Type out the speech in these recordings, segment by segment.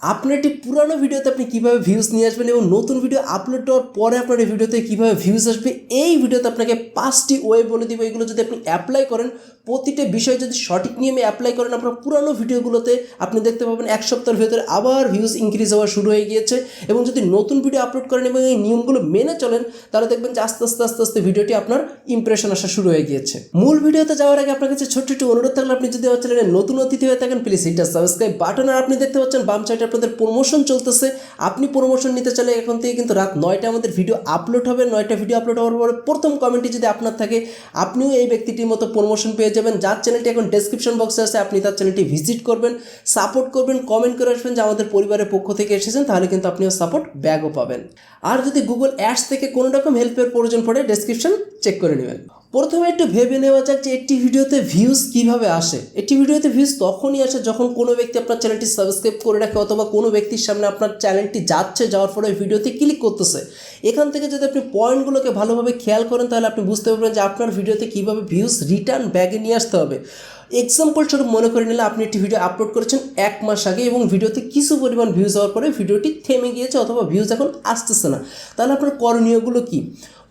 আপনার একটি পুরানো ভিডিওতে আপনি কীভাবে ভিউজ নিয়ে আসবেন এবং নতুন ভিডিও আপলোড দেওয়ার পরে আপনার এই ভিডিওতে কীভাবে ভিউজ আসবে, এই ভিডিওতে আপনাকে 5টি ওয়ে বলে দিব। এগুলো যদি আপনি অ্যাপ্লাই করেন, প্রতিটা বিষয় যদি সঠিক নিয়মে অ্যাপ্লাই করেন, আপনার পুরানো ভিডিওগুলোতে আপনি দেখতে পাবেন 1 সপ্তাহের ভেতরে আবার ভিউজ ইনক্রিজ হওয়া শুরু হয়ে গিয়েছে। এবং যদি নতুন ভিডিও আপলোড করেন এবং এই নিয়মগুলো মেনে চলেন, তাহলে দেখবেন যে আস্তে আস্তে ভিডিওটি আপনার ইমপ্রেশন আসা শুরু হয়ে গিয়েছে। মূল ভিডিওতে যাওয়ার আগে আপনার কাছে ছোট্ট একটু অনুরোধ থাকলে, আপনি যদি আমার চ্যানেলে নতুন অতিথি হয়ে থাকেন, please hit the subscribe button. আর আপনি দেখতে পাচ্ছেন বাম সাইডে আপনাদের প্রমোশন চলতেছে। আপনি প্রমোশন নিতে চাইলে এখন থেকে কিন্তু রাত 9টায় আমাদের ভিডিও আপলোড হবে। 9টা ভিডিও আপলোড হওয়ার পরে প্রথম কমেন্টটি যদি আপনার থাকে, আপনিও এই ব্যক্তিটির মতো প্রমোশন পেয়ে যাবেন। যার চ্যানেলটি এখন ডেসক্রিপশন বক্সে আছে, আপনি তার চ্যানেলটি ভিজিট করবেন, সাপোর্ট করবেন, কমেন্ট করে আসবেন যে আমাদের পরিবারের পক্ষ থেকে এসেছেন, তাহলে কিন্তু আপনিও সাপোর্ট ব্যাগও পাবেন। আর যদি গুগল অ্যাডস থেকে কোনো রকম হেল্পের প্রয়োজন পড়ে, ডেসক্রিপশন চেক করে নেবেন। প্রথমে একটু ভেবে নেওয়া যাক যে একটি ভিডিওতে ভিউজ কীভাবে আসে। একটি ভিডিওতে ভিউজ তখনই আসে যখন কোনো ব্যক্তি আপনার চ্যানেলটি সাবস্ক্রাইব করে রাখে, অথবা কোনো ব্যক্তির সামনে আপনার চ্যানেলটি যাচ্ছে, যাওয়ার পরে ভিডিওতে ক্লিক করতেছে। এখান থেকে যদি আপনি পয়েন্টগুলোকে ভালোভাবে খেয়াল করেন, তাহলে আপনি বুঝতে পারবেন যে আপনার ভিডিওতে কীভাবে ভিউজ রিটার্ন ব্যাগে নিয়ে আসতে হবে। এক্সাম্পল স্বরূপ মনে করে নিলে, আপনি একটি ভিডিও আপলোড করেছেন 1 মাস আগে এবং ভিডিওতে কিছু পরিমাণ ভিউজ হওয়ার পরে ভিডিওটি থেমে গিয়েছে অথবা ভিউজ এখন আসতেছে না, তাহলে আপনার করণীয়গুলো কী?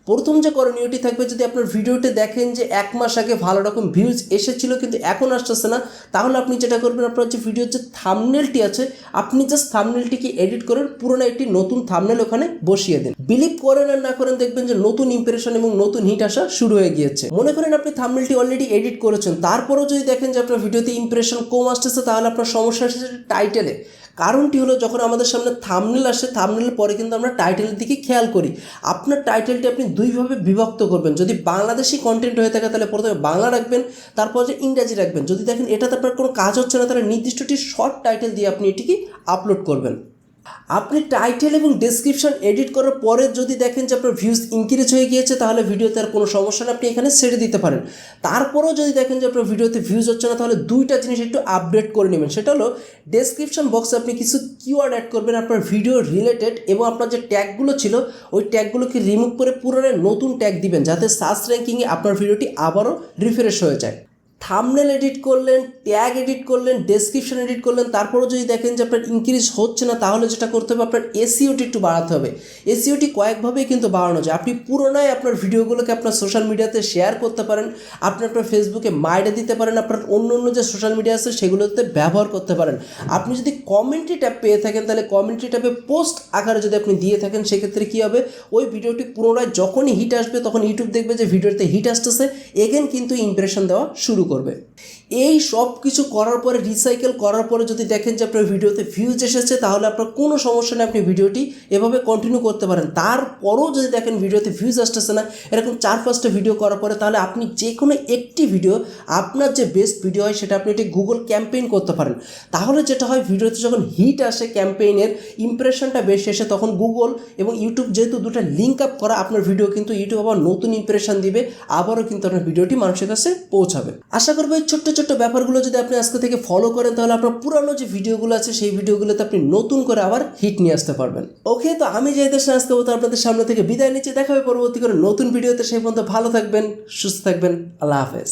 প্রথম যে করণীয়টি থাকবে, যদি আপনার ভিডিওটি দেখেন যে 1 মাস আগে ভালো রকম ভিউজ এসেছিল কিন্তু এখন আসতেছে না, তাহলে আপনি যেটা করবেন, আপনার যে ভিডিওর যে থাম্বনেলটি আছে, আপনি জাস্ট থাম্বনেলটিকে এডিট করেন, পুরোনো একটি নতুন থাম্বনেল ওখানে বসিয়ে দিন। বিলিভ করেন আর না করেন, দেখবেন যে নতুন ইমপ্রেশন এবং নতুন হিট আসা শুরু হয়ে গিয়েছে। মনে করেন আপনি থাম্বনেলটি অলরেডি এডিট করেছেন, তারপরেও যদি দেখেন যে আপনার ভিডিওতে ইমপ্রেশন কম আসতেছে, তাহলে আপনার সমস্যা আসছে টাইটেলে। কারণটি হলো, যখন আমাদের সামনে থাম্বনেল আসে, থাম্বনেলের পরে কিন্তু আমরা টাইটেলের দিকে খেয়াল করি। আপনার টাইটেলটি আপনি দুইভাবে বিভক্ত করবেন। যদি বাংলাদেশি কন্টেন্ট হয়ে থাকে, তাহলে প্রথমে বাংলা রাখবেন, তারপর যে ইংরাজি রাখবেন। যদি দেখেন এটাতে আপনার কোনো কাজ হচ্ছে না, তাহলে নির্দিষ্ট একটি শর্ট টাইটেল দিয়ে আপনি এটিকে আপলোড করবেন। আপনি টাইটেল এবং ডেসক্রিপশন এডিট করার পরে যদি দেখেন যে আপনার ভিউজ ইনক্রিজ হয়ে গিয়েছে, তাহলে ভিডিওতে আর কোনো সমস্যা না, আপনি এখানে ছেড়ে দিতে পারেন। তারপরেও যদি দেখেন যে আপনার ভিডিওতে ভিউজ হচ্ছে না, তাহলে দুইটা জিনিস একটু আপডেট করে নেবেন। সেটা হলো, ডেসক্রিপশন বক্সে আপনি কিছু কিওয়ার্ড অ্যাড করবেন আপনার ভিডিও রিলেটেড, এবং আপনার যে ট্যাগগুলো ছিল ওই ট্যাগগুলোকে রিমুভ করে পুনরায় নতুন ট্যাগ দিবেন, যাতে সার্চ র্যাঙ্কিংয়ে আপনার ভিডিওটি আবারও রিফ্রেশ হয়ে যায়। থাম্বনেল এডিট করলেন, ট্যাগ এডিট করলেন, ডেসক্রিপশন এডিট করলেন, তারপরেও যদি দেখেন যে আপনার ইনক্রিজ হচ্ছে না, তাহলে যেটা করতে হবে, আপনার এসইওটি একটু বাড়াতে হবে। এসইওটি কয়েকভাবেই কিন্তু বাড়ানো যায়। আপনি পুরোনায় আপনার ভিডিওগুলোকে আপনার সোশ্যাল মিডিয়াতে শেয়ার করতে পারেন, আপনি আপনার ফেসবুকে মাইডে দিতে পারেন, আপনার অন্য যে সোশ্যাল মিডিয়া আছে সেগুলোতে ব্যবহার করতে পারেন। আপনি যদি কমেন্ট্রি ট্যাব পেয়ে থাকেন, তাহলে কমেন্ট্রি ট্যাবে পোস্ট আকারে যদি আপনি দিয়ে থাকেন, সেক্ষেত্রে কী হবে, ওই ভিডিওটি পুনরায় যখনই হিট আসবে, তখন ইউটিউব দেখবে যে ভিডিওতে হিট আসতেছে, এগেন কিন্তু ইমপ্রেশন দেওয়া শুরু করবে। এই সব কিছু করার পরে, রিসাইকেল করার পরে যদি দেখেন যে আপনার ভিডিওতে ভিউজ এসেছে, তাহলে আপনার কোনো সমস্যা নেই, আপনি ভিডিওটি এভাবে কন্টিনিউ করতে পারেন। তারপরেও যদি দেখেন ভিডিওতে ভিউজ আসতেছে না, এরকম 4-5টা ভিডিও করার পরে, তাহলে আপনি যে কোনো একটি ভিডিও, আপনার যে বেস্ট ভিডিও হয় সেটা আপনি একটি গুগল ক্যাম্পেইন করতে পারেন। তাহলে যেটা হয়, ভিডিওতে যখন হিট আসে, ক্যাম্পেইনের ইমপ্রেশনটা বেশি আসে, তখন গুগল এবং ইউটিউব যেহেতু দুটো লিঙ্ক আপ করা, আপনার ভিডিও কিন্তু ইউটিউব আবার নতুন ইমপ্রেশন দিবে, আবারও কিন্তু আপনার ভিডিওটি মানুষের কাছে পৌঁছাবে। আশা করবো এই ছোট্ট ছোট্ট ব্যাপারগুলো যদি আপনি আজকে থেকে ফলো করেন, তাহলে আপনার পুরানো যে ভিডিওগুলো আছে সেই ভিডিওগুলোতে আপনি নতুন করে আবার হিট নিয়ে আসতে পারবেন। ওকে, তো আমি যে দেশে আসতে হতো আপনাদের সামনে থেকে বিদায় নিচ্ছি। দেখা হবে পরবর্তী করে নতুন ভিডিওতে। সেই পর্যন্ত ভালো থাকবেন, সুস্থ থাকবেন। আল্লাহ হাফেজ।